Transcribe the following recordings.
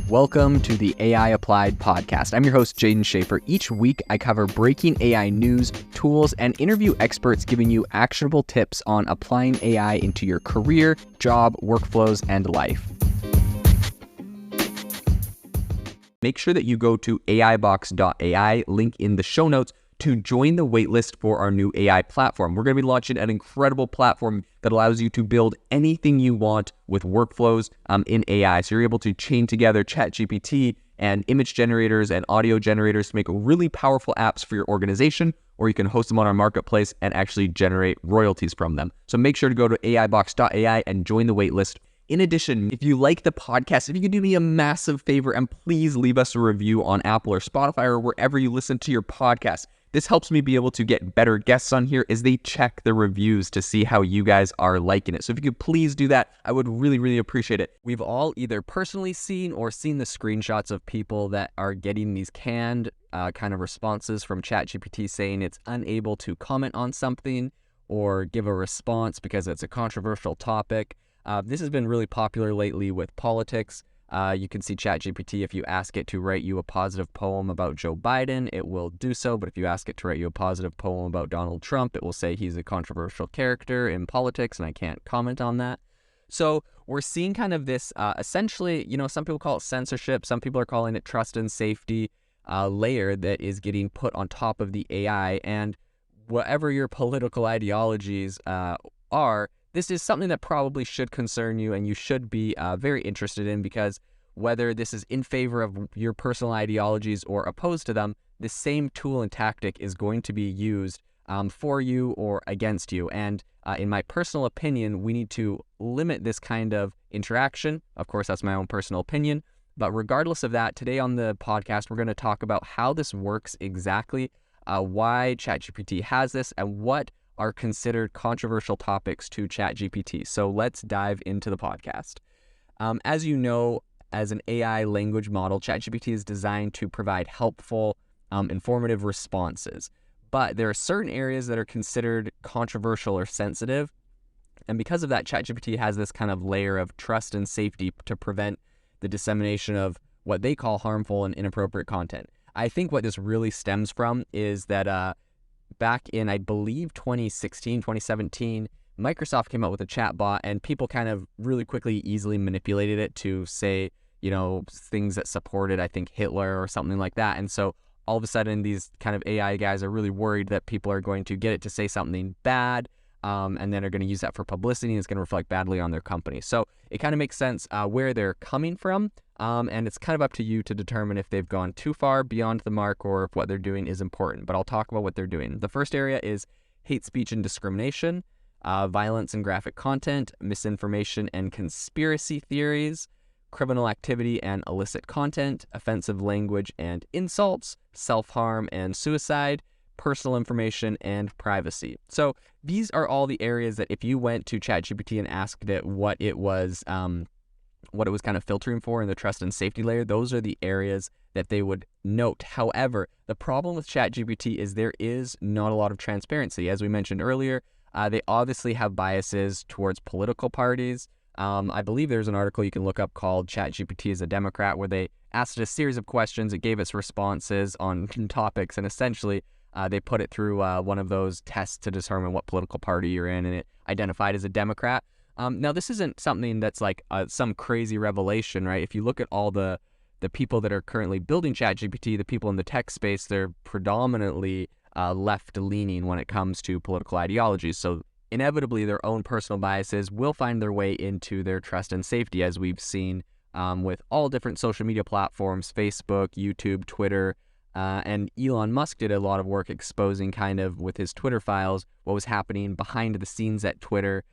Welcome to the AI Applied podcast. I'm your host, Jaden Schaefer. Each week, I cover breaking AI news, tools, and interview experts giving you actionable tips on applying AI into your career, job, workflows, and life. Make sure that you go to aibox.ai, link in the show notes, to join the waitlist for our new AI platform. We're going to be launching an incredible platform that allows you to build anything you want with workflows in AI. So you're able to chain together ChatGPT and image generators and audio generators to make really powerful apps for your organization, or you can host them on our marketplace and actually generate royalties from them. So make sure to go to aibox.ai and join the waitlist. In addition, if you like the podcast, if you could do me a massive favor and please leave us a review on Apple or Spotify or wherever you listen to your podcast. This helps me be able to get better guests on here as they check the reviews to see how you guys are liking it. So if you could please do that, I would really appreciate it. We've all either personally seen or seen the screenshots of people that are getting these canned kind of responses from ChatGPT saying it's unable to comment on something or give a response because it's a controversial topic. This has been really popular lately with politics. You can see ChatGPT, if you ask it to write you a positive poem about Joe Biden, it will do so. But if you ask it to write you a positive poem about Donald Trump, it will say he's a controversial character in politics, and I can't comment on that. So we're seeing kind of this, essentially, some people call it censorship. Some people are calling it trust and safety layer that is getting put on top of the AI. And whatever your political ideologies are, this is something that probably should concern you and you should be very interested in, because whether this is in favor of your personal ideologies or opposed to them, the same tool and tactic is going to be used for you or against you. And in my personal opinion, we need to limit this kind of interaction. Of course, that's my own personal opinion. But regardless of that, today on the podcast, we're going to talk about how this works exactly, why ChatGPT has this, and what are considered controversial topics to ChatGPT. So let's dive into the podcast. As you know, as an AI language model, ChatGPT is designed to provide helpful, informative responses. But there are certain areas that are considered controversial or sensitive. And because of that, ChatGPT has this kind of layer of trust and safety to prevent the dissemination of what they call harmful and inappropriate content. I think what this really stems from is that back in, I believe, 2016, 2017, Microsoft came out with a chatbot, and people kind of really quickly, easily manipulated it to say, things that supported, I think, Hitler or something like that. And so all of a sudden, these kind of AI guys are really worried that people are going to get it to say something bad, and then are going to use that for publicity, and it's going to reflect badly on their company. So it kind of makes sense where they're coming from, and it's kind of up to you to determine if they've gone too far beyond the mark or if what they're doing is important. But I'll talk about what they're doing. The first area is hate speech and discrimination, violence and graphic content, misinformation and conspiracy theories, criminal activity and illicit content, offensive language and insults, self-harm and suicide, personal information, and privacy. So these are all the areas that if you went to ChatGPT and asked it what it was kind of filtering for in the trust and safety layer, those are the areas that they would note. However, the problem with ChatGPT is there is not a lot of transparency. As we mentioned earlier, they obviously have biases towards political parties. I believe there's an article you can look up called ChatGPT is a Democrat, where they asked it a series of questions. It gave its responses on topics, and essentially they put it through one of those tests to determine what political party you're in, and it identified as a Democrat. Now, this isn't something that's like some crazy revelation, right? If you look at all the people that are currently building ChatGPT, the people in the tech space, they're predominantly left-leaning when it comes to political ideologies. So inevitably, their own personal biases will find their way into their trust and safety, as we've seen with all different social media platforms, Facebook, YouTube, Twitter, and Elon Musk did a lot of work exposing kind of with his Twitter files what was happening behind the scenes at Twitter,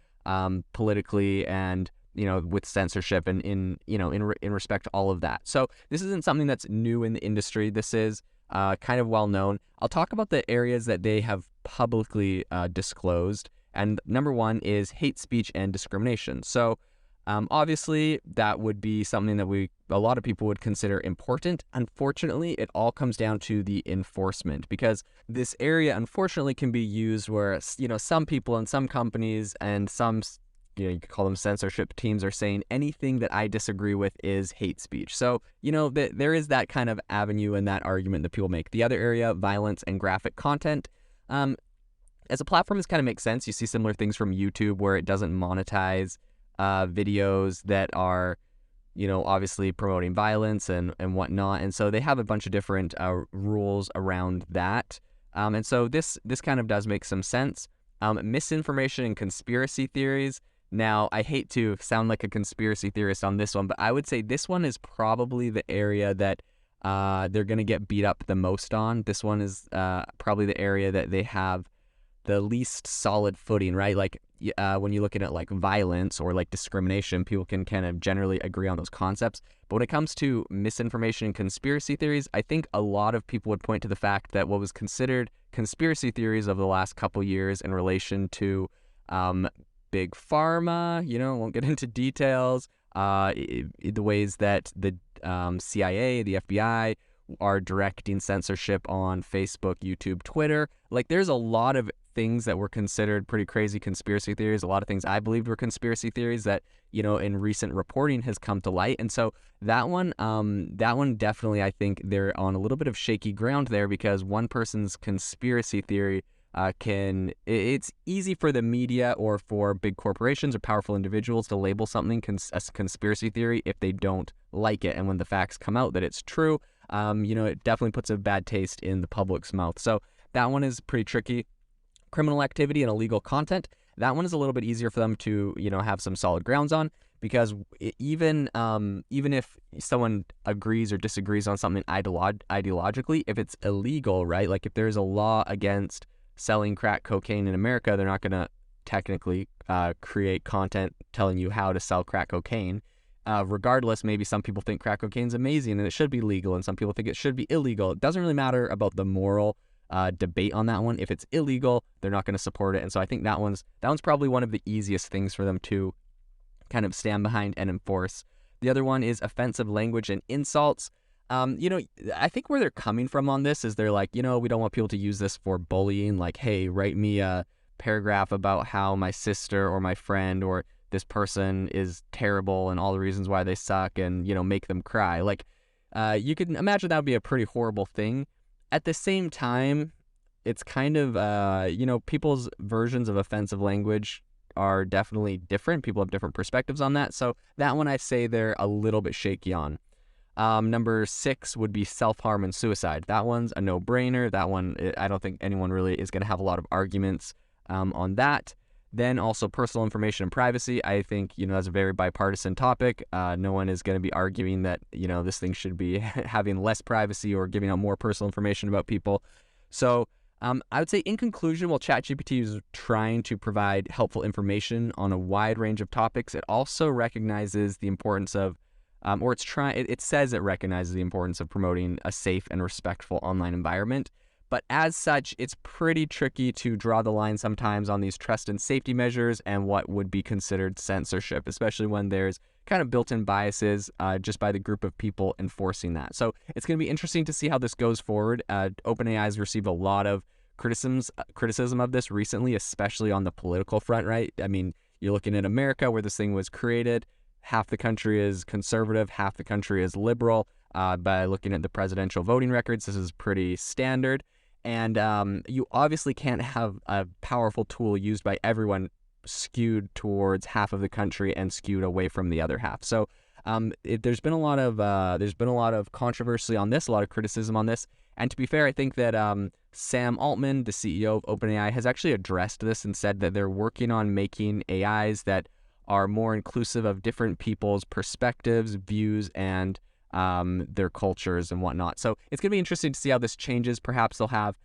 politically and, with censorship and in respect to all of that. So this isn't something that's new in the industry. This is kind of well known. I'll talk about the areas that they have publicly disclosed. And number one is hate speech and discrimination. So obviously that would be something that a lot of people would consider important. Unfortunately, it all comes down to the enforcement, because this area unfortunately can be used where, some people and some companies and some you could call them censorship teams, are saying anything that I disagree with is hate speech. So, there is that kind of avenue and that argument that people make. The other area, violence and graphic content. As a platform, this kind of makes sense. You see similar things from YouTube where it doesn't monetize videos that are, obviously promoting violence and whatnot. And so they have a bunch of different rules around that. And so this kind of does make some sense. Misinformation and conspiracy theories. Now, I hate to sound like a conspiracy theorist on this one, but I would say this one is probably the area that they're going to get beat up the most on. This one is probably the area that they have the least solid footing, right? Like when you're looking at like violence or like discrimination, people can kind of generally agree on those concepts. But when it comes to misinformation and conspiracy theories, I think a lot of people would point to the fact that what was considered conspiracy theories over the last couple years in relation to big pharma, won't get into details, the ways that the CIA, the FBI are directing censorship on Facebook, YouTube, Twitter. Like there's a lot of things that were considered pretty crazy conspiracy theories, a lot of things I believed were conspiracy theories that, in recent reporting has come to light. And so that one definitely, I think they're on a little bit of shaky ground there, because one person's conspiracy theory it's easy for the media or for big corporations or powerful individuals to label something as conspiracy theory if they don't like it. And when the facts come out that it's true, it definitely puts a bad taste in the public's mouth. So that one is pretty tricky. Criminal activity and illegal content. That one is a little bit easier for them to, have some solid grounds on, because even if someone agrees or disagrees on something ideologically, if it's illegal, right? Like if there's a law against selling crack cocaine in America, they're not going to technically create content telling you how to sell crack cocaine. Regardless, maybe some people think crack cocaine is amazing and it should be legal, and some people think it should be illegal. It doesn't really matter about the moral debate on that one. If it's illegal, they're not going to support it. And so I think that one's probably one of the easiest things for them to kind of stand behind and enforce. The other one is offensive language and insults. I think where they're coming from on this is they're like, we don't want people to use this for bullying. Like, hey, write me a paragraph about how my sister or my friend or this person is terrible and all the reasons why they suck, and, make them cry. Like, you can imagine that would be a pretty horrible thing. At the same time, it's kind of, people's versions of offensive language are definitely different. People have different perspectives on that. So that one I say they're a little bit shaky on. Number 6 would be self-harm and suicide. That one's a no-brainer. That one, I don't think anyone really is going to have a lot of arguments on that. Then also personal information and privacy. I think, that's a very bipartisan topic. No one is going to be arguing that, this thing should be having less privacy or giving out more personal information about people. So I would say in conclusion, while ChatGPT is trying to provide helpful information on a wide range of topics, it also recognizes the importance of it says it recognizes the importance of promoting a safe and respectful online environment. But as such, it's pretty tricky to draw the line sometimes on these trust and safety measures and what would be considered censorship, especially when there's kind of built-in biases just by the group of people enforcing that. So it's going to be interesting to see how this goes forward. OpenAI has received a lot of criticism of this recently, especially on the political front, right? I mean, you're looking at America where this thing was created. Half the country is conservative, half the country is liberal. By looking at the presidential voting records, this is pretty standard. And you obviously can't have a powerful tool used by everyone skewed towards half of the country and skewed away from the other half. So there's been a lot of controversy on this, a lot of criticism on this. And to be fair, I think that Sam Altman, the CEO of OpenAI, has actually addressed this and said that they're working on making AIs that are more inclusive of different people's perspectives, views, and their cultures and whatnot. So it's going to be interesting to see how this changes. Perhaps they'll have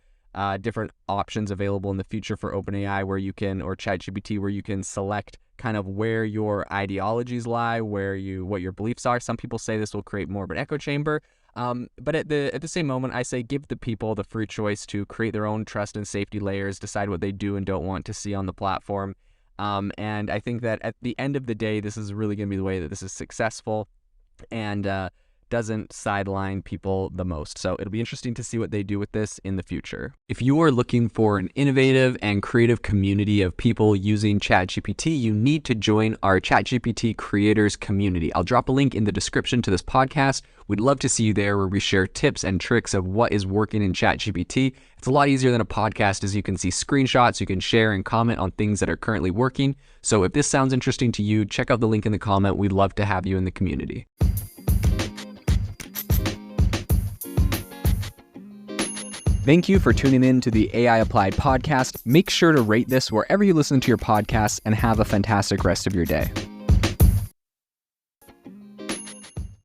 different options available in the future for OpenAI or ChatGPT, where you can select kind of where your ideologies lie, what your beliefs are. Some people say this will create more of an echo chamber. But at the same moment, I say give the people the free choice to create their own trust and safety layers, decide what they do and don't want to see on the platform. And I think that at the end of the day, this is really going to be the way that this is successful. And doesn't sideline people the most. So it'll be interesting to see what they do with this in the future. If you are looking for an innovative and creative community of people using ChatGPT, you need to join our ChatGPT creators community. I'll drop a link in the description to this podcast. We'd love to see you there, where we share tips and tricks of what is working in ChatGPT. It's a lot easier than a podcast, as you can see screenshots, you can share and comment on things that are currently working. So if this sounds interesting to you, check out the link in the comment. We'd love to have you in the community. Thank you for tuning in to the AI Applied podcast. Make sure to rate this wherever you listen to your podcasts, and have a fantastic rest of your day.